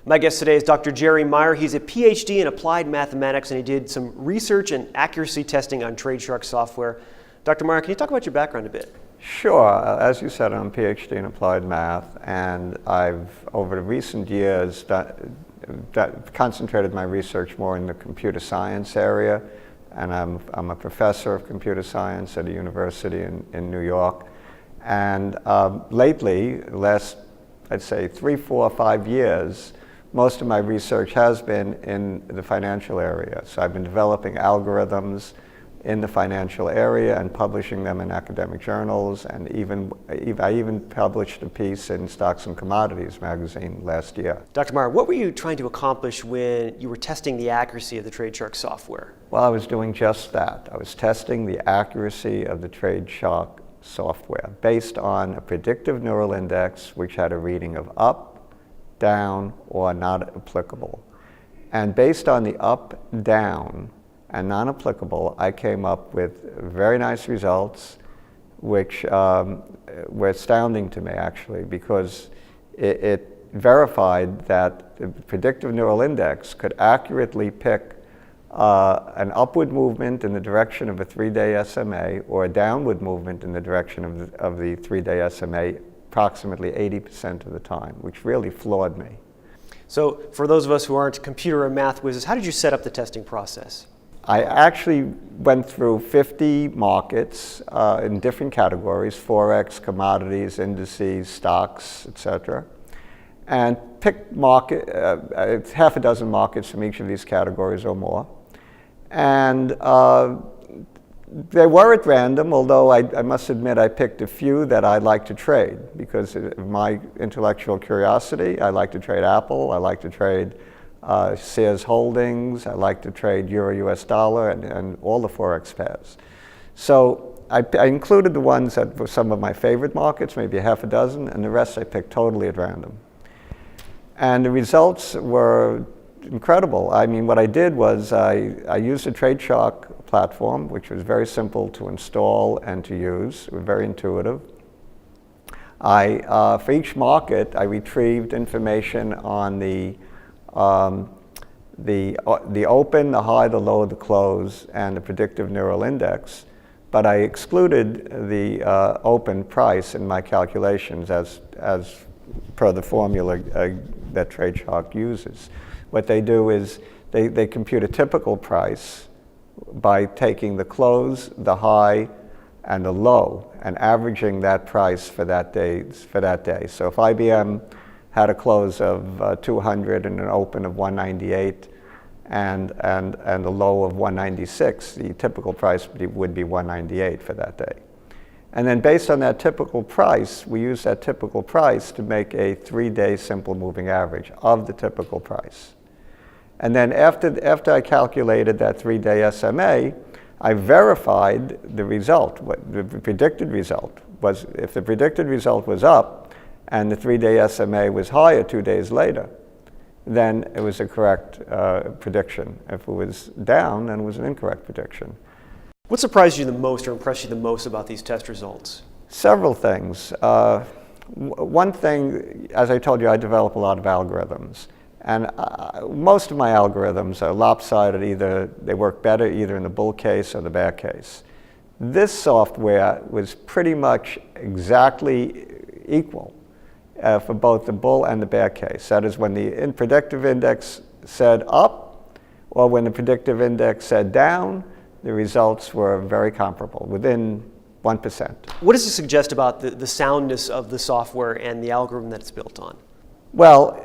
My guest today is Dr. Jerry Meyer. He's a PhD in applied mathematics, and he did some research and accuracy testing on TradeShark software. Dr. Meyer, can you talk about your background a bit? Sure. As you said, I'm a PhD in applied math, and I've, over the recent years, concentrated my research more in the computer science area, and I'm a professor of computer science at a university in New York. And lately, last, I'd say 3, 4, 5 years, most of my research has been in the financial area. So I've been developing algorithms in the financial area and publishing them in academic journals, and I even published a piece in Stocks and Commodities magazine last year. Dr. Meyer, what were you trying to accomplish when you were testing the accuracy of the TradeShark software? Well, I was doing just that. I was testing the accuracy of the TradeShark software based on a predictive neural index which had a reading of up, down, or not applicable. And based on the up, down, and non-applicable, I came up with very nice results, which were astounding to me, actually, because it verified that the predictive neural index could accurately pick an upward movement in the direction of a 3-day SMA or a downward movement in the direction of the 3-day SMA approximately 80% of the time, which really floored me. So for those of us who aren't computer or math whizzes, how did you set up the testing process? I actually went through 50 markets in different categories: Forex, commodities, indices, stocks, etc., and picked half a dozen markets from each of these categories or more. And they were at random, although I must admit I picked a few that I like to trade because of my intellectual curiosity. I like to trade Apple, I like to trade Sears Holdings, I like to trade Euro-US dollar, and all the Forex pairs. So I included the ones that were some of my favorite markets, maybe half a dozen, and the rest I picked totally at random. And the results were incredible. I mean, what I did was I used a TradeShark platform, which was very simple to install and to use. It was very intuitive. For each market, I retrieved information on the open, the high, the low, the close, and the predictive neural index, but I excluded the open price in my calculations as per the formula that TradeShark uses. What they do is they compute a typical price by taking the close, the high, and the low, and averaging that price for that day. So if IBM had a close of 200 and an open of 198 and a low of 196, the typical price would be 198 for that day. And then based on that typical price, we use that typical price to make a 3-day simple moving average of the typical price. And then after I calculated that 3-day SMA, I verified the result. What the predicted result was, if the predicted result was up and the 3-day SMA was higher 2 days later, then it was a correct prediction. If it was down, then it was an incorrect prediction. What surprised you the most or impressed you the most about these test results? Several things. One thing, as I told you, I develop a lot of algorithms. And most of my algorithms are lopsided. Either they work better either in the bull case or the bear case. This software was pretty much exactly equal for both the bull and the bear case. That is, when the predictive index said up or when the predictive index said down, the results were very comparable, within 1%. What does this suggest about the soundness of the software and the algorithm that it's built on? Well,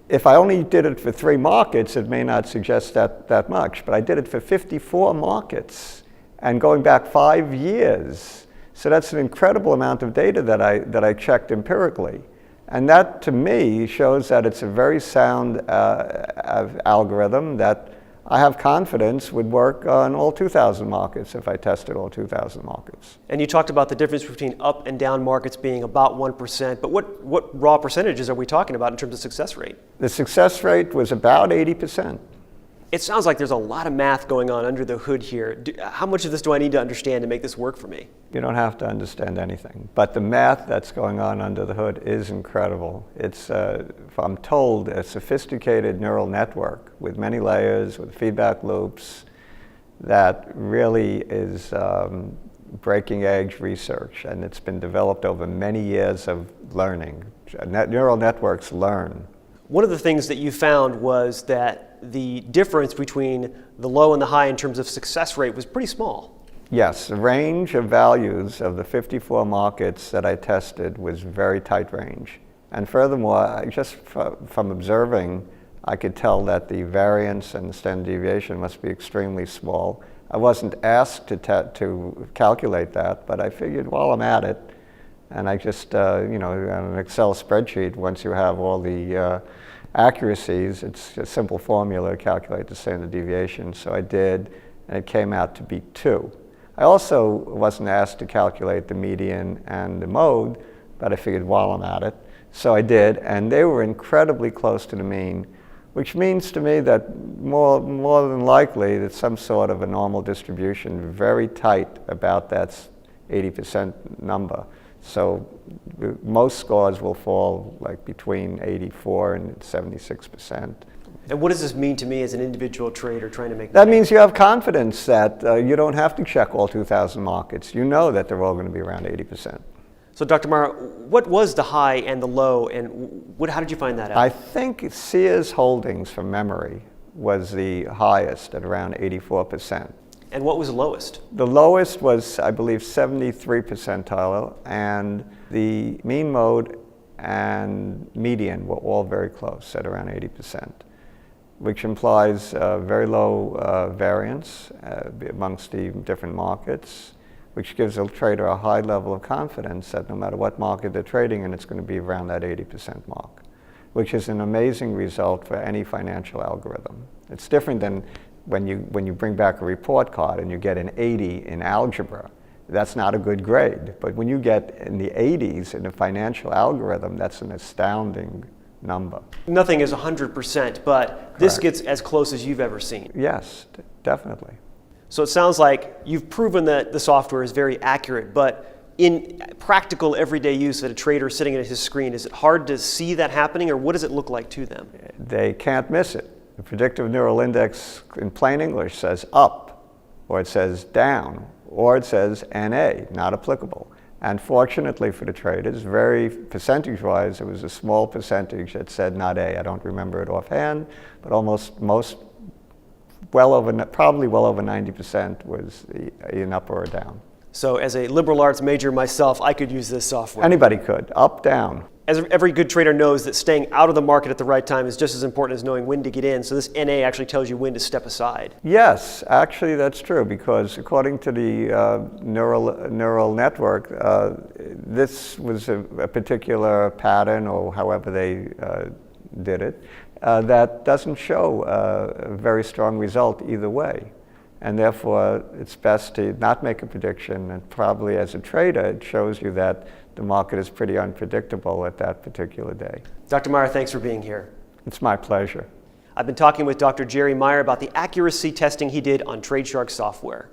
if I only did it for 3 markets, it may not suggest that much, but I did it for 54 markets and going back 5 years. So that's an incredible amount of data that I checked empirically. And that, to me, shows that it's a very sound algorithm that I have confidence would work on all 2,000 markets if I tested all 2,000 markets. And you talked about the difference between up and down markets being about 1%, but what raw percentages are we talking about in terms of success rate? The success rate was about 80%. It sounds like there's a lot of math going on under the hood here. How much of this do I need to understand to make this work for me? You don't have to understand anything, but the math that's going on under the hood is incredible. It's, I'm told, a sophisticated neural network with many layers, with feedback loops, that really is breaking edge research, and it's been developed over many years of learning. Neural networks learn. One of the things that you found was that the difference between the low and the high in terms of success rate was pretty small. Yes, the range of values of the 54 markets that I tested was very tight range. And furthermore, just from observing, I could tell that the variance and the standard deviation must be extremely small. I wasn't asked to calculate that, but I figured while I'm at it, and I just, on an Excel spreadsheet, once you have all the accuracies, it's a simple formula to calculate the standard deviation. So I did, and it came out to be 2. I also wasn't asked to calculate the median and the mode, but I figured while I'm at it. So I did, and they were incredibly close to the mean, which means to me that more than likely that some sort of a normal distribution, very tight about that 80% number. So most scores will fall like between 84 and 76%. And what does this mean to me as an individual trader trying to make that? Means you have confidence that you don't have to check all 2,000 markets. You know that they're all going to be around 80%. So Dr. Meyer, what was the high and the low, and how did you find that out? I think Sears Holdings, from memory, was the highest at around 84%. And what was the lowest? The lowest was, I believe, 73 percentile, and the mean mode and median were all very close at around 80%, which implies very low variance amongst the different markets, which gives a trader a high level of confidence that no matter what market they're trading in, it's going to be around that 80% mark, which is an amazing result for any financial algorithm. It's different than when you bring back a report card and you get an 80 in algebra. That's not a good grade. But when you get in the 80s in a financial algorithm, that's an astounding number. Nothing is 100%, but Correct. This gets as close as you've ever seen. Yes, definitely. So it sounds like you've proven that the software is very accurate, but in practical everyday use at a trader sitting at his screen, is it hard to see that happening, or what does it look like to them? They can't miss it. The predictive neural index in plain English says up, or it says down, or it says NA, not applicable. And fortunately for the traders, very percentage-wise, it was a small percentage that said not A. I don't remember it offhand, but probably well over 90% was an up or a down. So as a liberal arts major myself, I could use this software. Anybody could, up, down. As every good trader knows that staying out of the market at the right time is just as important as knowing when to get in. So this NA actually tells you when to step aside. Yes, actually that's true, because according to the neural network, this was a particular pattern, or however they did it, that doesn't show a very strong result either way. And therefore, it's best to not make a prediction, and probably as a trader, it shows you that the market is pretty unpredictable at that particular day. Dr. Meyer, thanks for being here. It's my pleasure. I've been talking with Dr. Jerry Meyer about the accuracy testing he did on TradeShark software.